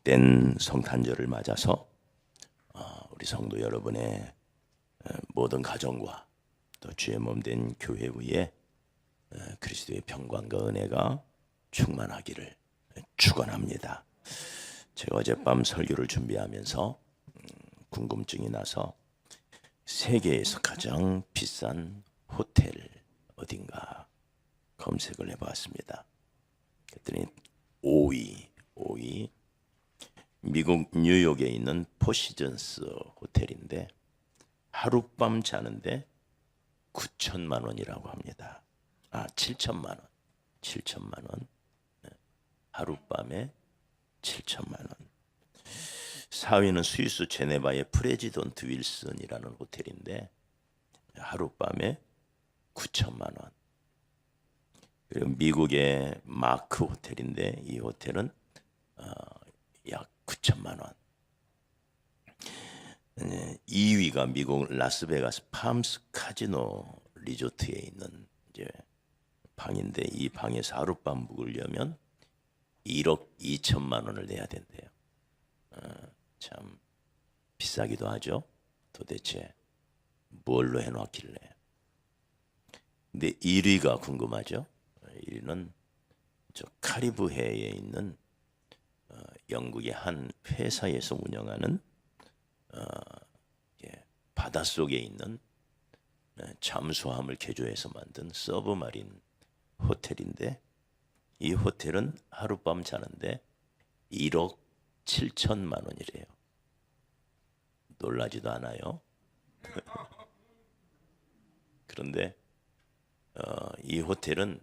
복된 성탄절을 맞아서 우리 성도 여러분의 모든 가정과 또 주의 몸된 교회 위에 그리스도의 평강과 은혜가 충만하기를 축원합니다. 제가 어젯밤 설교를 준비하면서 궁금증이 나서 세계에서 가장 비싼 호텔 어딘가 검색을 해봤습니다. 그랬더니 5위 미국 뉴욕에 있는 포시즌스 호텔인데 하룻밤 자는데 9천만 원이라고 합니다. 7천만 원. 7천만 원. 하룻밤에 7천만 원. 4위는 스위스 제네바의 프레지던트 윌슨이라는 호텔인데 하룻밤에 9천만 원. 그리고 미국의 마크 호텔인데 이 호텔은 약 9천만 원. 2위가 미국 라스베가스 팜스 카지노 리조트에 있는 이제 방인데 이 방에서 하룻밤 묵으려면 1억 2천만 원을 내야 된대요. 참 비싸기도 하죠. 도대체 뭘로 해놨길래. 근데 1위가 궁금하죠. 1위는 저 카리브해에 있는 영국의 한 회사에서 운영하는 바닷속에 있는 잠수함을 개조해서 만든 서브마린 호텔인데 이 호텔은 하룻밤 자는데 1억 7천만 원이래요. 놀라지도 않아요. 그런데 이 호텔은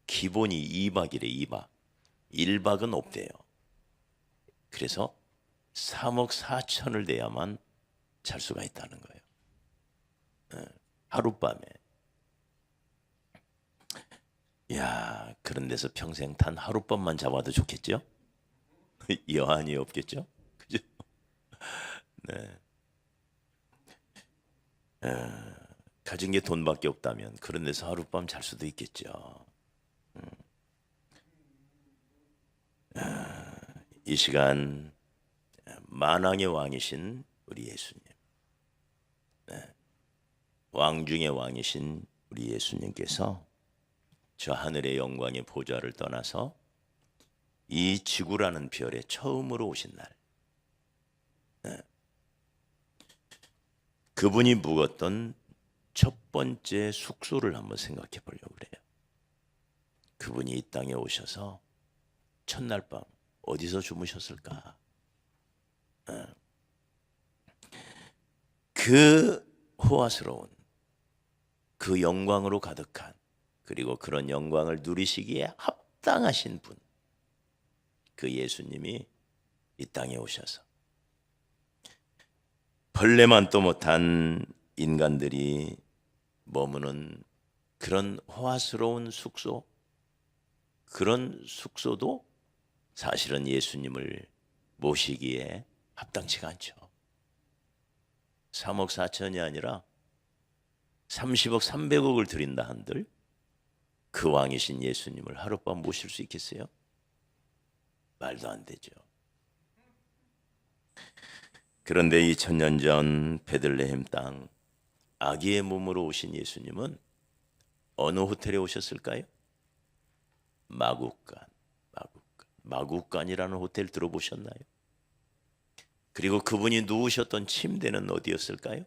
기본이 2박이래. 2박 1박은 없대요. 그래서 3억 4천을 내야만 잘 수가 있다는 거예요. 하룻밤에. 야, 그런 데서 평생 단 하룻밤만 잡아도 좋겠죠? 여한이 없겠죠? 그죠? 네. 가진 게 돈밖에 없다면 그런 데서 하룻밤 잘 수도 있겠죠. 이 시간 만왕의 왕이신 우리 예수님, 왕 중의 왕이신 우리 예수님께서 저 하늘의 영광의 보좌를 떠나서 이 지구라는 별에 처음으로 오신 날, 그분이 묵었던 첫 번째 숙소를 한번 생각해 보려고 그래요. 그분이 이 땅에 오셔서 첫날 밤 어디서 주무셨을까? 그 호화스러운 그 영광으로 가득한, 그리고 그런 영광을 누리시기에 합당하신 분, 그 예수님이 이 땅에 오셔서 벌레만도 못한 인간들이 머무는 그런 호화스러운 숙소, 그런 숙소도 사실은 예수님을 모시기에 합당치가 않죠. 3억 4천이 아니라 30억 300억을 드린다 한들 그 왕이신 예수님을 하룻밤 모실 수 있겠어요? 말도 안 되죠. 그런데 2000년 전 베들레헴 땅 아기의 몸으로 오신 예수님은 어느 호텔에 오셨을까요? 마구간이라는 호텔 들어보셨나요? 그리고 그분이 누우셨던 침대는 어디였을까요?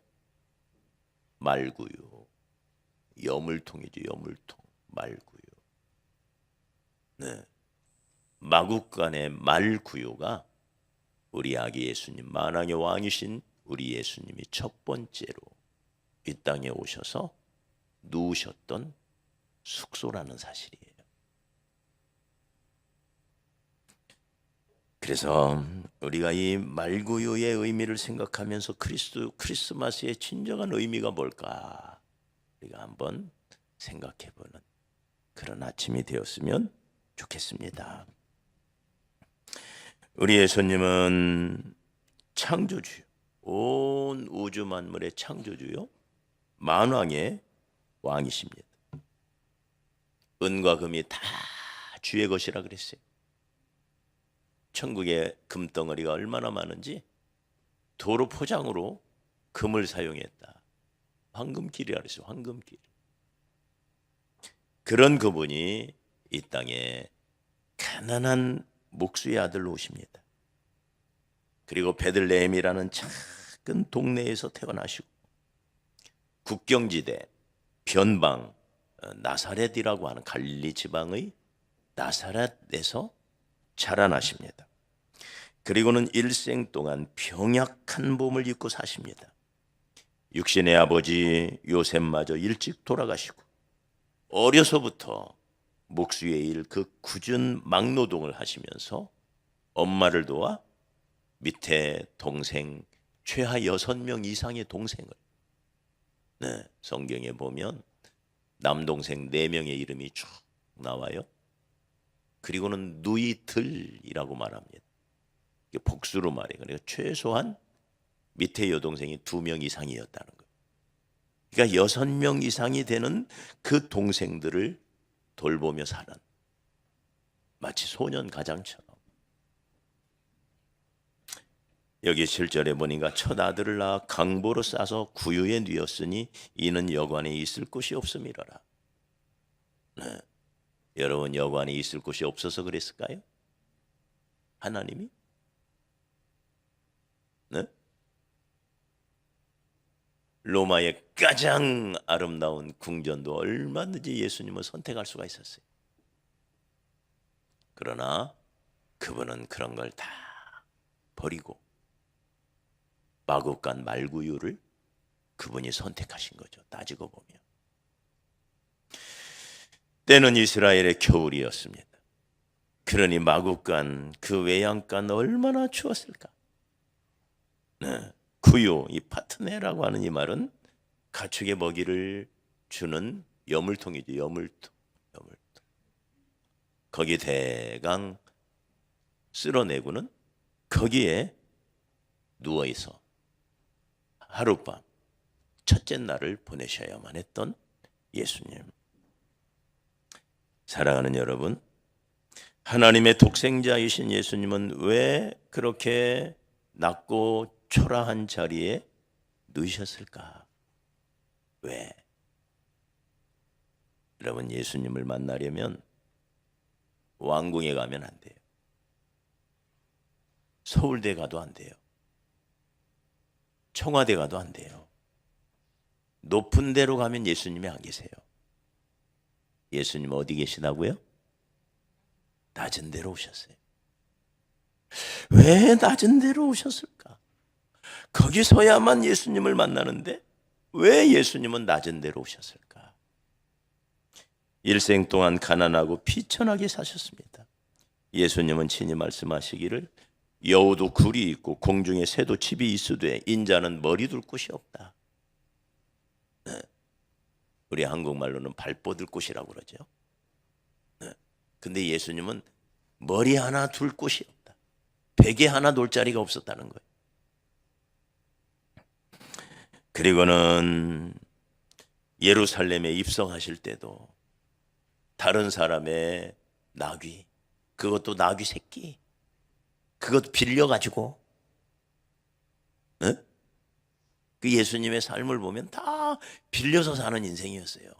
말구유, 여물통이죠. 여물통, 말구유. 네, 마구간의 말구유가 우리 아기 예수님, 만왕의 왕이신 우리 예수님이 첫 번째로 이 땅에 오셔서 누우셨던 숙소라는 사실이에요. 그래서 우리가 이 말구유의 의미를 생각하면서 크리스마스의 진정한 의미가 뭘까? 우리가 한번 생각해보는 그런 아침이 되었으면 좋겠습니다. 우리 예수님은 창조주요, 온 우주 만물의 창조주요, 만왕의 왕이십니다. 은과 금이 다 주의 것이라 그랬어요. 천국의 금덩어리가 얼마나 많은지 도로 포장으로 금을 사용했다. 황금길이라 그랬어요. 황금길. 그런 그분이 이 땅에 가난한 목수의 아들로 오십니다. 그리고 베들레헴이라는 작은 동네에서 태어나시고 국경지대 변방 나사렛이라고 하는 갈릴리 지방의 나사렛에서 자라나십니다. 그리고는 일생 동안 병약한 몸을 입고 사십니다. 육신의 아버지 요셉마저 일찍 돌아가시고 어려서부터 목수의 일 그 굳은 막노동을 하시면서 엄마를 도와 밑에 동생 최하 6명 이상의 동생을 성경에 보면 남동생 4명의 이름이 쭉 나와요. 그리고는 누이들이라고 말합니다. 복수로 말해요. 그러니까 최소한 밑에 여동생이 2명 이상이었다는 거예요. 그러니까 6명 이상이 되는 그 동생들을 돌보며 사는 마치 소년 가장처럼. 여기 7절에 보니까 첫 아들을 낳아 강보로 싸서 구유에 뉘었으니 이는 여관에 있을 곳이 없음이로라. 여러분, 여관에 있을 곳이 없어서 그랬을까요? 하나님이? 네? 로마의 가장 아름다운 궁전도 얼마든지 예수님을 선택할 수가 있었어요. 그러나 그분은 그런 걸 다 버리고 마국간 말구유를 그분이 선택하신 거죠. 따지고 보면. 때는 이스라엘의 겨울이었습니다. 그러니 마국간 그 외양간 얼마나 추웠을까. 구유, 이 파트네라고 하는 이 말은 가축의 먹이를 주는 여물통이죠. 여물통. 거기 대강 쓸어내고는 거기에 누워있어 하룻밤 첫째 날을 보내셔야만 했던 예수님. 사랑하는 여러분, 하나님의 독생자이신 예수님은 왜 그렇게 낮고 초라한 자리에 누우셨을까? 왜? 여러분, 예수님을 만나려면 왕궁에 가면 안 돼요. 서울대 가도 안 돼요. 청와대 가도 안 돼요. 높은 데로 가면 예수님이 안 계세요. 예수님 어디 계시다고요? 낮은 데로 오셨어요. 왜 낮은 데로 오셨을까? 거기서야만 예수님을 만나는데 왜 예수님은 낮은 데로 오셨을까? 일생 동안 가난하고 비천하게 사셨습니다. 예수님은 친히 말씀하시기를 여우도 굴이 있고 공중에 새도 집이 있으되 인자는 머리 둘 곳이 없다. 우리 한국말로는 발 뻗을 곳이라고 그러죠. 근데 예수님은 머리 하나 둘 곳이 없다. 베개 하나 놓을 자리가 없었다는 거예요. 그리고는 예루살렘에 입성하실 때도 다른 사람의 나귀, 그것도 나귀 새끼, 그것도 빌려가지고, 그 예수님의 삶을 보면 다 빌려서 사는 인생이었어요.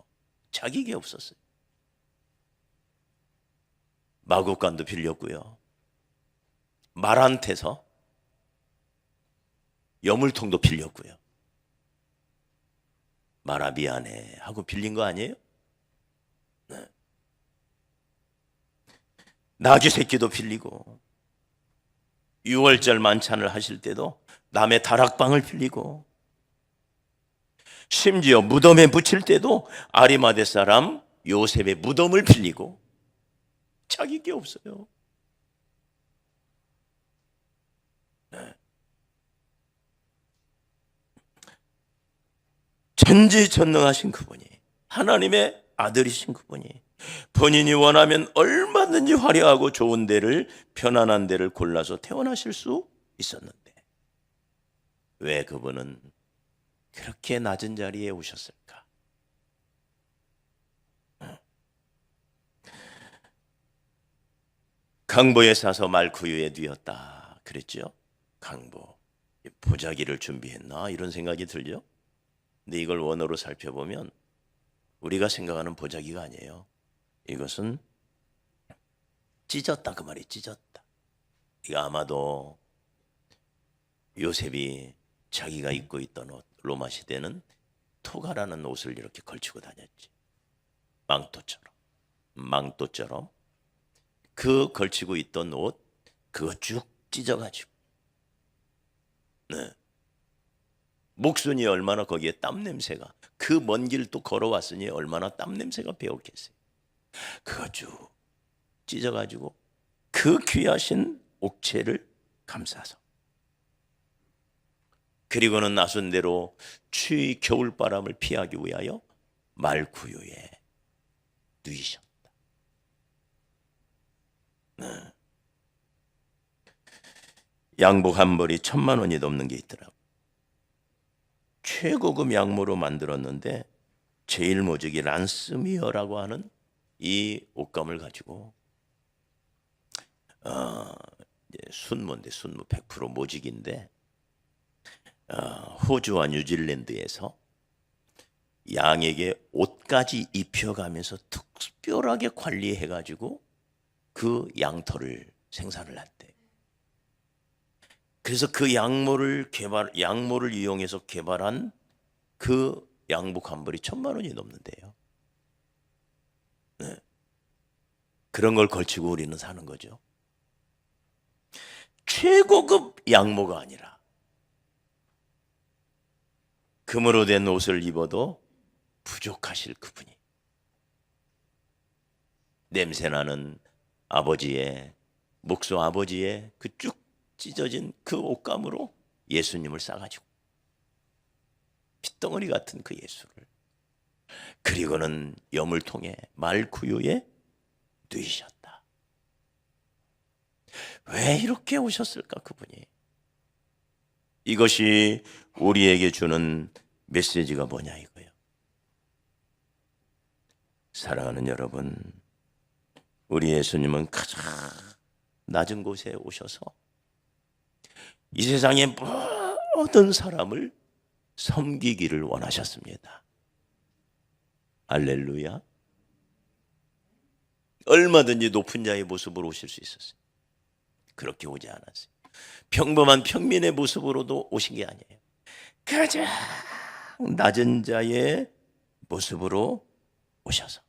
자기게 없었어요. 마국간도 빌렸고요. 말한테서 여물통도 빌렸고요. 말아 미안해 하고 빌린 거 아니에요? 네. 나귀 새끼도 빌리고 6월절 만찬을 하실 때도 남의 다락방을 빌리고 심지어 무덤에 묻힐 때도 아리마대 사람 요셉의 무덤을 빌리고 자기 게 없어요. 네. 전지전능하신 그분이, 하나님의 아들이신 그분이 본인이 원하면 얼마든지 화려하고 좋은 데를, 편안한 데를 골라서 태어나실 수 있었는데 왜 그분은 그렇게 낮은 자리에 오셨을까? 강보에 사서 말구유에 뉘었다 그랬죠. 강보, 보자기를 준비했나 이런 생각이 들죠. 근데 이걸 원어로 살펴보면 우리가 생각하는 보자기가 아니에요. 이것은 찢었다 그 말이, 찢었다. 이거 아마도 요셉이 자기가 입고 있던 옷, 로마 시대는 토가라는 옷을 이렇게 걸치고 다녔지. 망토처럼 그 걸치고 있던 옷 그거 쭉 찢어가지고, 네. 목순이 얼마나 거기에 땀 냄새가, 그 먼 길 또 걸어왔으니 얼마나 땀 냄새가 배었겠어요. 그거 쭉 찢어가지고 그 귀하신 옥체를 감싸서, 그리고는 나선 대로 추위 겨울바람을 피하기 위하여 말구유에 누이셨다. 네. 양복 한 벌이 1,000,000원이 넘는 게 있더라고. 최고급 양모로 만들었는데 제일 모직이 란스미어라고 하는 이 옷감을 가지고 이제 순모인데, 순모 100% 모직인데 호주와 뉴질랜드에서 양에게 옷까지 입혀가면서 특별하게 관리해가지고 그 양털을 생산을 한대. 그래서 그 양모를 이용해서 개발한 그 양복 한 벌이 1,000,000원이 넘는데요. 네. 그런 걸 걸치고 우리는 사는 거죠. 최고급 양모가 아니라 금으로 된 옷을 입어도 부족하실 그분이, 냄새나는 아버지의, 목소 아버지의 그 쭉 찢어진 그 옷감으로 예수님을 싸가지고, 핏덩어리 같은 그 예수를, 그리고는 여물통에 말구유에 누이셨다. 왜 이렇게 오셨을까 그분이? 이것이 우리에게 주는 메시지가 뭐냐 이거예요. 사랑하는 여러분, 우리 예수님은 가장 낮은 곳에 오셔서 이 세상의 모든 사람을 섬기기를 원하셨습니다. 할렐루야. 얼마든지 높은 자의 모습으로 오실 수 있었어요. 그렇게 오지 않았어요. 평범한 평민의 모습으로도 오신 게 아니에요. 가장 낮은 자의 모습으로 오셔서,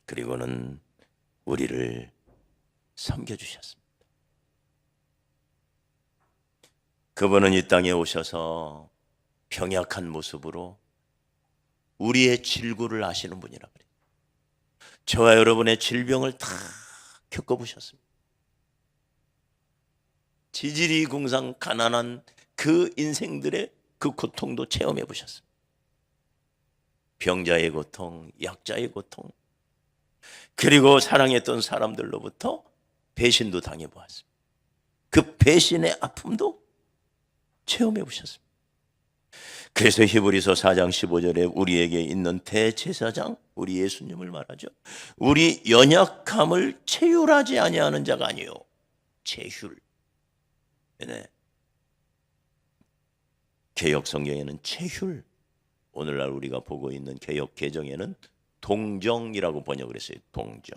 그리고는 우리를 섬겨주셨습니다. 그분은 이 땅에 오셔서 병약한 모습으로 우리의 질고를 아시는 분이라 그래요. 저와 여러분의 질병을 다 겪어보셨습니다. 지질이 궁상 가난한 그 인생들의 그 고통도 체험해 보셨습니다. 병자의 고통, 약자의 고통, 그리고 사랑했던 사람들로부터 배신도 당해 보았습니다. 그 배신의 아픔도 체험해 보셨습니다. 그래서 히브리서 4장 15절에 우리에게 있는 대제사장, 우리 예수님을 말하죠. 우리 연약함을 체휼하지 아니하는 자가 아니요, 체휼. 네. 개역 성경에는 체휼, 오늘날 우리가 보고 있는 개역 개정에는 동정이라고 번역을 했어요. 동정.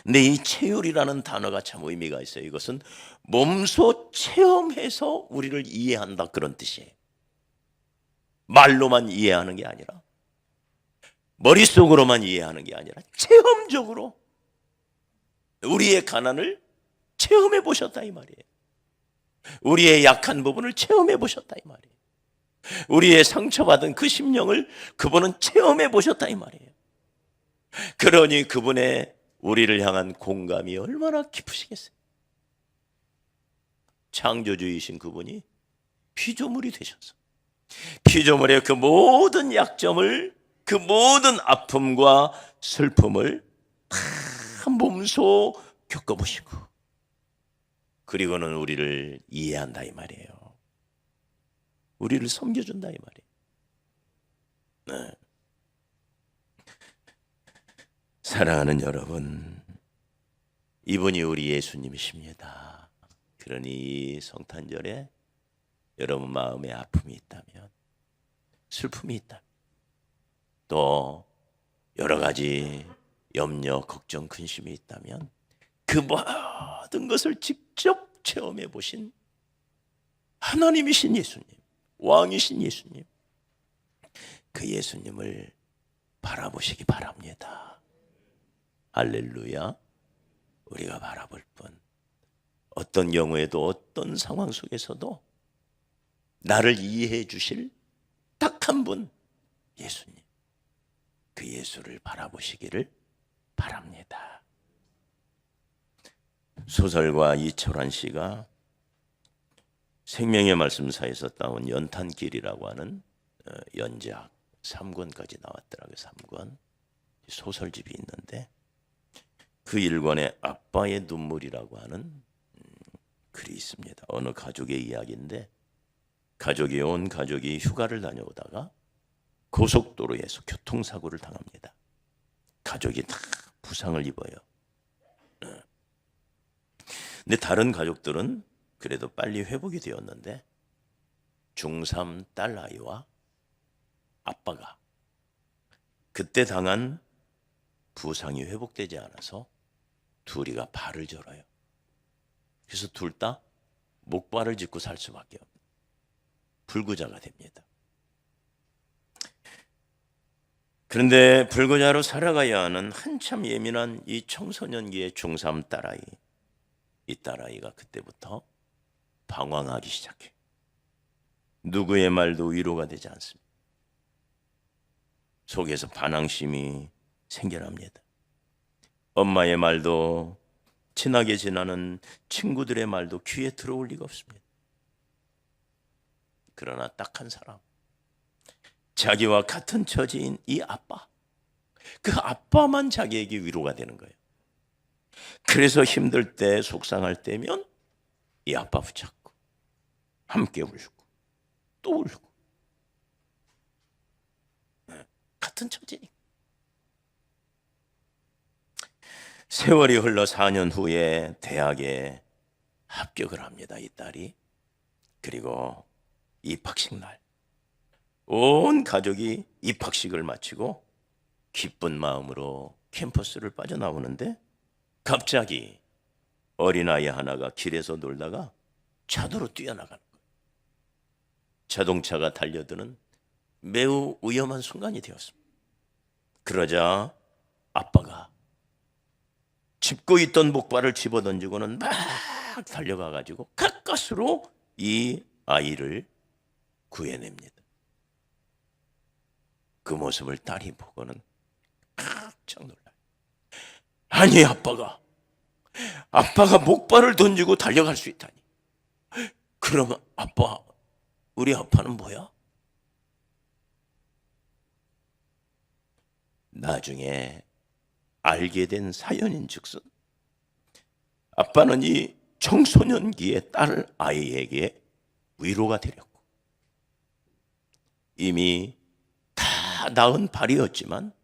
근데 이 체휼이라는 단어가 참 의미가 있어요. 이것은 몸소 체험해서 우리를 이해한다 그런 뜻이에요. 말로만 이해하는 게 아니라, 머릿속으로만 이해하는 게 아니라 체험적으로 우리의 가난을 체험해 보셨다 이 말이에요. 우리의 약한 부분을 체험해 보셨다 이 말이에요. 우리의 상처받은 그 심령을 그분은 체험해 보셨다 이 말이에요. 그러니 그분의 우리를 향한 공감이 얼마나 깊으시겠어요. 창조주이신 그분이 피조물이 되셔서 피조물의 그 모든 약점을, 그 모든 아픔과 슬픔을 다 몸소 겪어보시고, 그리고는 우리를 이해한다 이 말이에요. 우리를 섬겨준다 이 말이에요. 네. 사랑하는 여러분, 이분이 우리 예수님이십니다. 그러니 이 성탄절에 여러분 마음에 아픔이 있다면, 슬픔이 있다면, 또 여러 가지 염려, 걱정, 근심이 있다면 그 모든 것을 직접 체험해 보신 하나님이신 예수님, 왕이신 예수님, 그 예수님을 바라보시기 바랍니다. 할렐루야. 우리가 바라볼 뿐, 어떤 경우에도 어떤 상황 속에서도 나를 이해해 주실 딱 한 분, 예수님, 그 예수를 바라보시기를 바랍니다. 소설가 이철환 씨가 생명의 말씀사에서 따온 연탄길이라고 하는 연작 3권까지 나왔더라고요. 3권 소설집이 있는데, 그 1권에 아빠의 눈물이라고 하는 글이 있습니다. 어느 가족의 이야기인데, 온 가족이 휴가를 다녀오다가 고속도로에서 교통사고를 당합니다. 가족이 다 부상을 입어요. 근데 다른 가족들은 그래도 빨리 회복이 되었는데, 중3 딸 아이와 아빠가 그때 당한 부상이 회복되지 않아서 둘이가 발을 절어요. 그래서 둘 다 목발을 짚고 살 수밖에 없는 불구자가 됩니다. 그런데 불구자로 살아가야 하는 한참 예민한 이 청소년기의 중3 딸아이, 이 딸아이가 그때부터 방황하기 시작해. 누구의 말도 위로가 되지 않습니다. 속에서 반항심이 생겨납니다. 엄마의 말도, 친하게 지나는 친구들의 말도 귀에 들어올 리가 없습니다. 그러나 딱 한 사람, 자기와 같은 처지인 이 아빠, 그 아빠만 자기에게 위로가 되는 거예요. 그래서 힘들 때, 속상할 때면 이 아빠 붙잡고 함께 울고 또 울고. 같은 처지니까. 세월이 흘러 4년 후에 대학에 합격을 합니다, 이 딸이. 그리고 입학식 날, 온 가족이 입학식을 마치고 기쁜 마음으로 캠퍼스를 빠져나오는데, 갑자기 어린아이 하나가 길에서 놀다가 차도로 뛰어나가는 거예요. 자동차가 달려드는 매우 위험한 순간이 되었습니다. 그러자 아빠가 짚고 있던 목발을 집어던지고는 막 달려가가지고 가까스로 이 아이를 구해냅니다. 그 모습을 딸이 보고는 깜짝 놀라요. 아니, 아빠가 목발을 던지고 달려갈 수 있다니. 그러면 우리 아빠는 뭐야? 나중에 알게 된 사연인즉슨, 아빠는 이 청소년기의 딸 아이에게 위로가 되렸고, 이미 다 낳은 발이었지만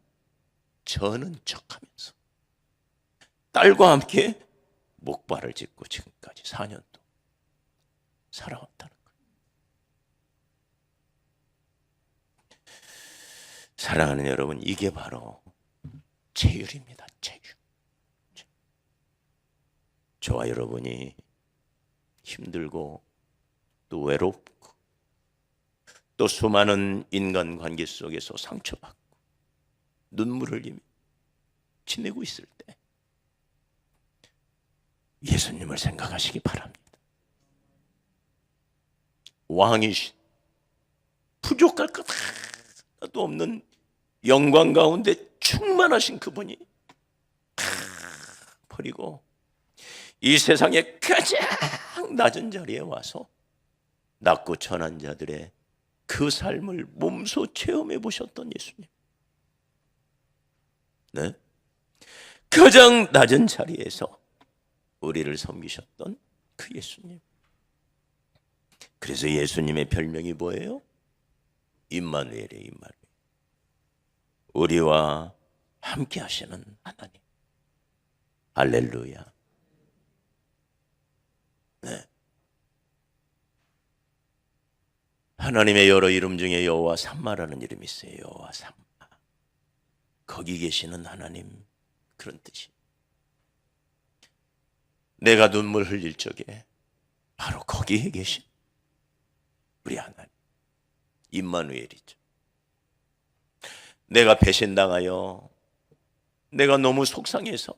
저는 척하면서 딸과 함께 목발을 짚고 지금까지 4년 동안 살아왔다는 거예요. 사랑하는 여러분, 이게 바로 제율입니다. 제율. 저와 여러분이 힘들고 또 외롭고 또 수많은 인간관계 속에서 상처받고 눈물을 흘리며 지내고 있을 때 예수님을 생각하시기 바랍니다. 왕이신, 부족할 것 하나도 없는 영광 가운데 충만하신 그분이 버리고 이 세상의 가장 낮은 자리에 와서 낮고 천한 자들의 그 삶을 몸소 체험해 보셨던 예수님. 네? 가장 낮은 자리에서 우리를 섬기셨던 그 예수님. 그래서 예수님의 별명이 뭐예요? 임마누엘이에요. 임마누엘. 우리와 함께 하시는 하나님. 할렐루야. 하나님의 여러 이름 중에 여호와 삼마라는 이름이 있어요. 여호와 삼마. 거기 계시는 하나님, 그런 뜻이. 내가 눈물 흘릴 적에 바로 거기에 계신 우리 하나님, 임마누엘이죠. 내가 배신당하여, 내가 너무 속상해서,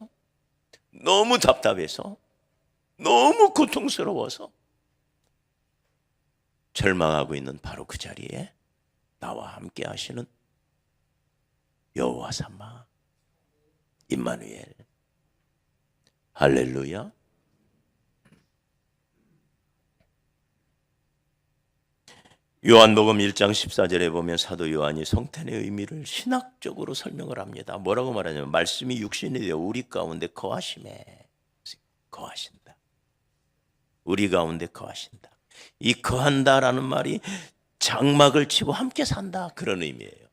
너무 답답해서, 너무 고통스러워서 절망하고 있는 바로 그 자리에 나와 함께 하시는 여호와 삼마, 임마누엘. 할렐루야. 요한복음 1장 14절에 보면 사도 요한이 성탄의 의미를 신학적으로 설명을 합니다. 뭐라고 말하냐면 말씀이 육신이 되어 우리 가운데 거하심에, 거하신다. 우리 가운데 거하신다. 이 거한다라는 말이 장막을 치고 함께 산다, 그런 의미예요.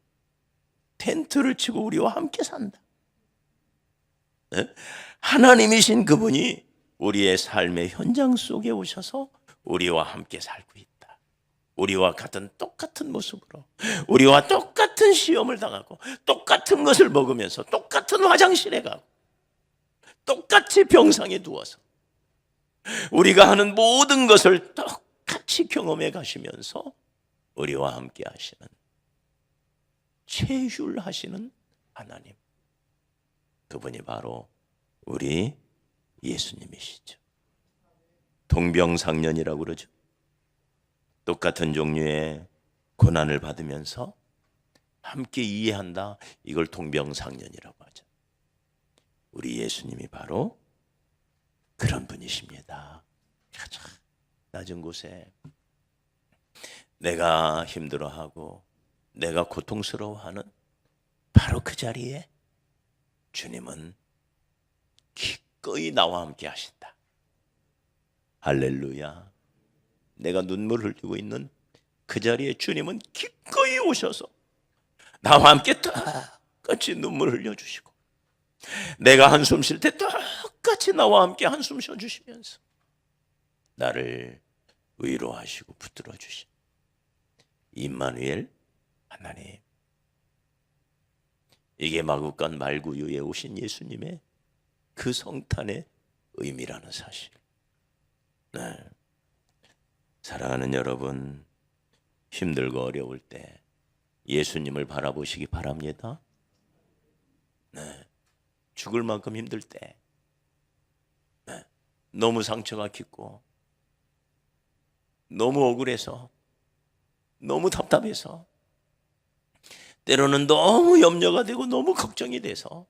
텐트를 치고 우리와 함께 산다. 하나님이신 그분이 우리의 삶의 현장 속에 오셔서 우리와 함께 살고 있다. 우리와 같은 똑같은 모습으로, 우리와 똑같은 시험을 당하고 똑같은 것을 먹으면서 똑같은 화장실에 가고 똑같이 병상에 누워서 우리가 하는 모든 것을 똑같이 경험해 가시면서 우리와 함께 하시는, 체휼하시는 하나님, 그분이 바로 우리 예수님이시죠. 동병상련이라고 그러죠. 똑같은 종류의 고난을 받으면서 함께 이해한다, 이걸 동병상련이라고 하죠. 우리 예수님이 바로 그런 분이십니다. 가장 낮은 곳에 내가 힘들어하고 내가 고통스러워하는 바로 그 자리에 주님은 기꺼이 나와 함께 하신다. 할렐루야. 내가 눈물 흘리고 있는 그 자리에 주님은 기꺼이 오셔서 나와 함께 똑같이 눈물 흘려주시고, 내가 한숨 쉴 때 똑같이 나와 함께 한숨 쉬어주시면서 나를 위로하시고 붙들어 주신 임마누엘 하나님. 이게 마구간 말구유에 오신 예수님의 그 성탄의 의미라는 사실. 네. 사랑하는 여러분, 힘들고 어려울 때 예수님을 바라보시기 바랍니다. 네. 죽을 만큼 힘들 때, 네. 너무 상처가 깊고 너무 억울해서, 너무 답답해서, 때로는 너무 염려가 되고 너무 걱정이 돼서,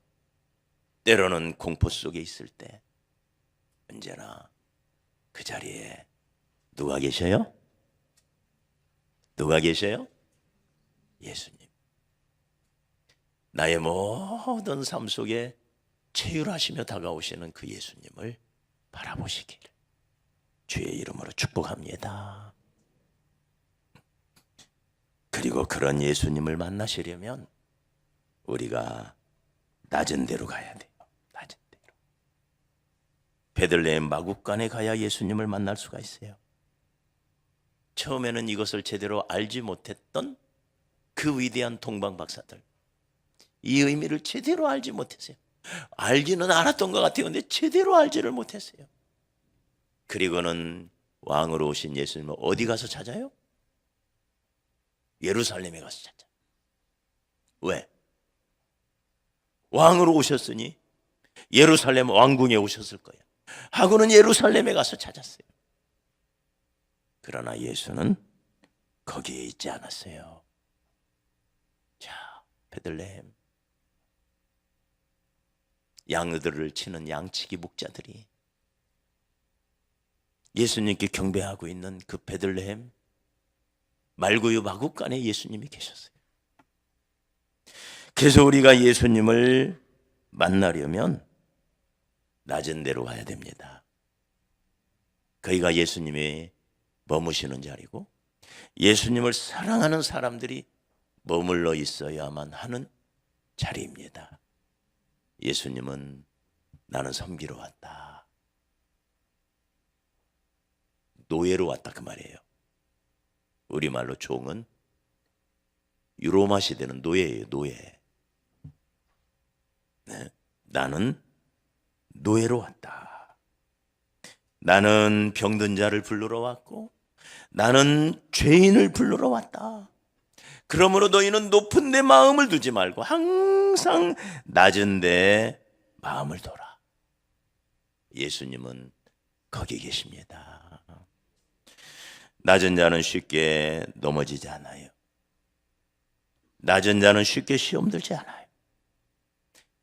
때로는 공포 속에 있을 때 언제나 그 자리에 누가 계셔요? 누가 계셔요? 예수님. 나의 모든 삶 속에 체휼하시며 다가오시는 그 예수님을 바라보시기를 주의 이름으로 축복합니다. 그리고 그런 예수님을 만나시려면 우리가 낮은 데로 가야 돼요. 낮은 데로. 베들레헴 마구간에 가야 예수님을 만날 수가 있어요. 처음에는 이것을 제대로 알지 못했던 그 위대한 동방 박사들, 이 의미를 제대로 알지 못했어요. 알지는 알았던 것 같아요. 근데 제대로 알지를 못했어요. 그리고는 왕으로 오신 예수님을 어디 가서 찾아요? 예루살렘에 가서 찾아. 왜? 왕으로 오셨으니 예루살렘 왕궁에 오셨을 거야 하고는 예루살렘에 가서 찾았어요. 그러나 예수는 거기에 있지 않았어요. 자, 베들레헴, 양들을 치는 양치기 목자들이 예수님께 경배하고 있는 그 베들레헴 말구유 마구간에 예수님이 계셨어요. 그래서 우리가 예수님을 만나려면 낮은 데로 가야 됩니다. 거기가 예수님의 머무시는 자리고, 예수님을 사랑하는 사람들이 머물러 있어야만 하는 자리입니다. 예수님은 나는 섬기러 왔다, 노예로 왔다, 그 말이에요. 우리말로 종은 유로마 시대는 노예예요. 노예. 네. 나는 노예로 왔다. 나는 병든 자를 불러러 왔고 나는 죄인을 불러러 왔다. 그러므로 너희는 높은 데 마음을 두지 말고 항상 낮은 데 마음을 둬라. 예수님은 거기 계십니다. 낮은 자는 쉽게 넘어지지 않아요. 낮은 자는 쉽게 시험 들지 않아요.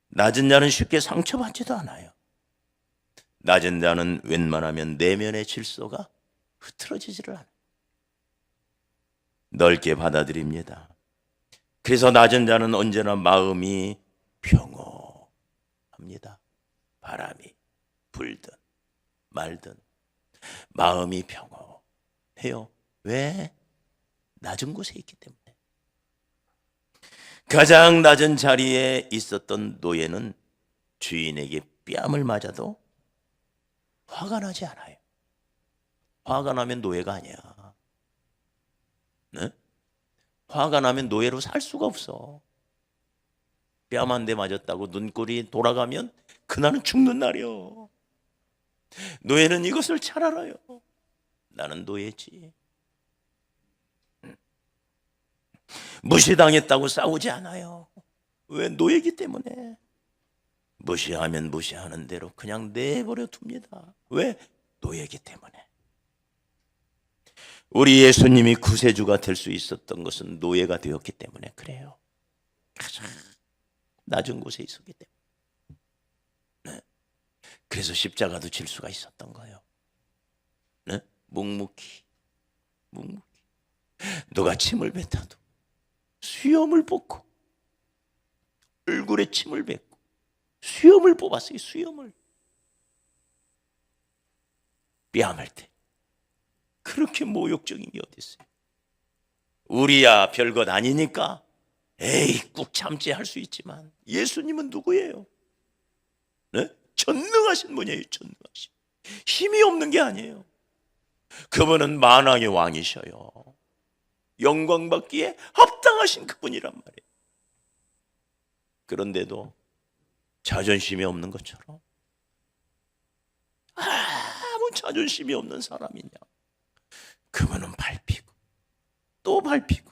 낮은 자는 쉽게 상처받지도 않아요. 낮은 자는 웬만하면 내면의 질서가 흐트러지지를 않아요. 넓게 받아들입니다. 그래서 낮은 자는 언제나 마음이 평온합니다. 바람이 불든 말든 마음이 평온해요. 왜? 낮은 곳에 있기 때문에. 가장 낮은 자리에 있었던 노예는 주인에게 뺨을 맞아도 화가 나지 않아요. 화가 나면 노예가 아니야. 네? 화가 나면 노예로 살 수가 없어. 뺨 한 대 맞았다고 눈꼴이 돌아가면 그날은 죽는 날이요. 노예는 이것을 잘 알아요. 나는 노예지. 무시당했다고 싸우지 않아요. 왜? 노예이기 때문에. 무시하면 무시하는 대로 그냥 내버려 둡니다. 왜? 노예이기 때문에. 우리 예수님이 구세주가 될 수 있었던 것은 노예가 되었기 때문에 그래요. 가장 낮은 곳에 있었기 때문에. 네. 그래서 십자가도 질 수가 있었던 거예요. 네? 묵묵히 누가 침을 뱉어도 수염을 뽑고 얼굴에 침을 뱉고 수염을 뽑았어요. 수염을 뺨할 때 그렇게 모욕적인 게 어디 있어요? 우리야 별것 아니니까 에이 꾹 참지 할 수 있지만 예수님은 누구예요? 네? 전능하신 분이에요. 전능하신. 힘이 없는 게 아니에요. 그분은 만왕의 왕이셔요. 영광 받기에 합당하신 그분이란 말이에요. 그런데도 자존심이 없는 것처럼 아무 자존심이 없는 사람이냐. 그분은 밟히고 또 밟히고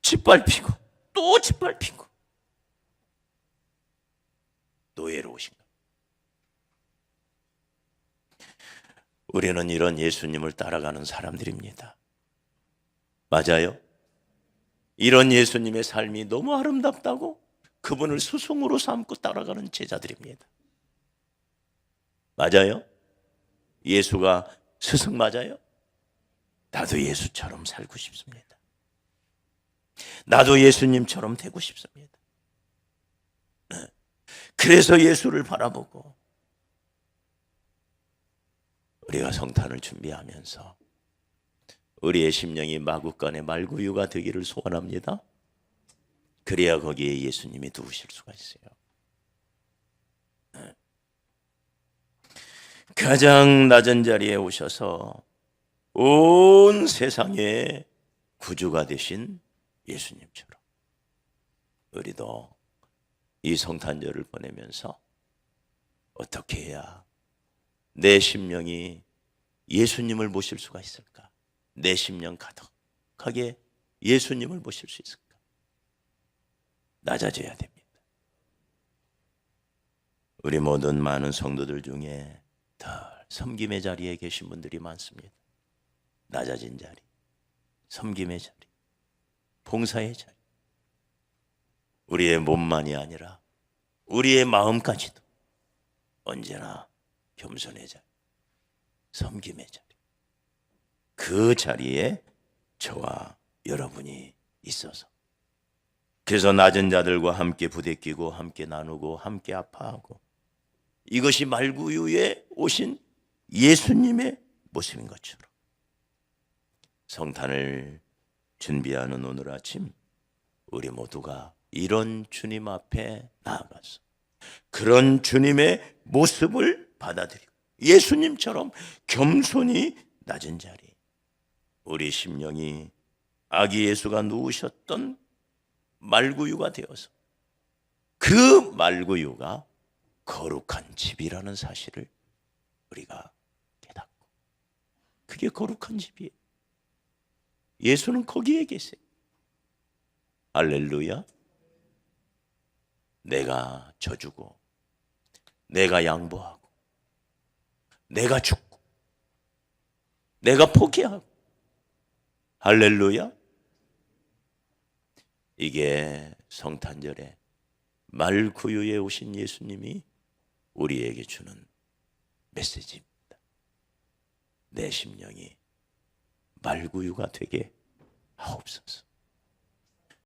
짓밟히고 또 짓밟히고 노예로 오신 거예요. 우리는 이런 예수님을 따라가는 사람들입니다. 맞아요? 이런 예수님의 삶이 너무 아름답다고 그분을 스승으로 삼고 따라가는 제자들입니다. 맞아요? 예수가 스승 맞아요? 나도 예수처럼 살고 싶습니다. 나도 예수님처럼 되고 싶습니다. 그래서 예수를 바라보고 우리가 성탄을 준비하면서 우리의 심령이 마구간의 말구유가 되기를 소원합니다. 그래야 거기에 예수님이 누우실 수가 있어요. 가장 낮은 자리에 오셔서 온 세상의 구주가 되신 예수님처럼 우리도 이 성탄절을 보내면서 어떻게 해야 내 심령이 예수님을 모실 수가 있을까? 내 심령 가득하게 예수님을 모실 수 있을까? 낮아져야 됩니다. 우리 모든 많은 성도들 중에 더 섬김의 자리에 계신 분들이 많습니다. 낮아진 자리, 섬김의 자리, 봉사의 자리. 우리의 몸만이 아니라 우리의 마음까지도 언제나 겸손의 자리, 섬김의 자리. 그 자리에 저와 여러분이 있어서 그래서 낮은 자들과 함께 부대끼고 함께 나누고 함께 아파하고 이것이 말구유에 오신 예수님의 모습인 것처럼 성탄을 준비하는 오늘 아침 우리 모두가 이런 주님 앞에 나아가서 그런 주님의 모습을 받아들이고 예수님처럼 겸손히 낮은 자리 우리 심령이 아기 예수가 누우셨던 말구유가 되어서 그 말구유가 거룩한 집이라는 사실을 우리가 깨닫고, 그게 거룩한 집이에요. 예수는 거기에 계세요. 할렐루야. 내가 져주고, 내가 양보하고, 내가 죽고, 내가 포기하고, 할렐루야. 이게 성탄절에 말구유에 오신 예수님이 우리에게 주는 메시지입니다. 내 심령이 말구유가 되게 하옵소서.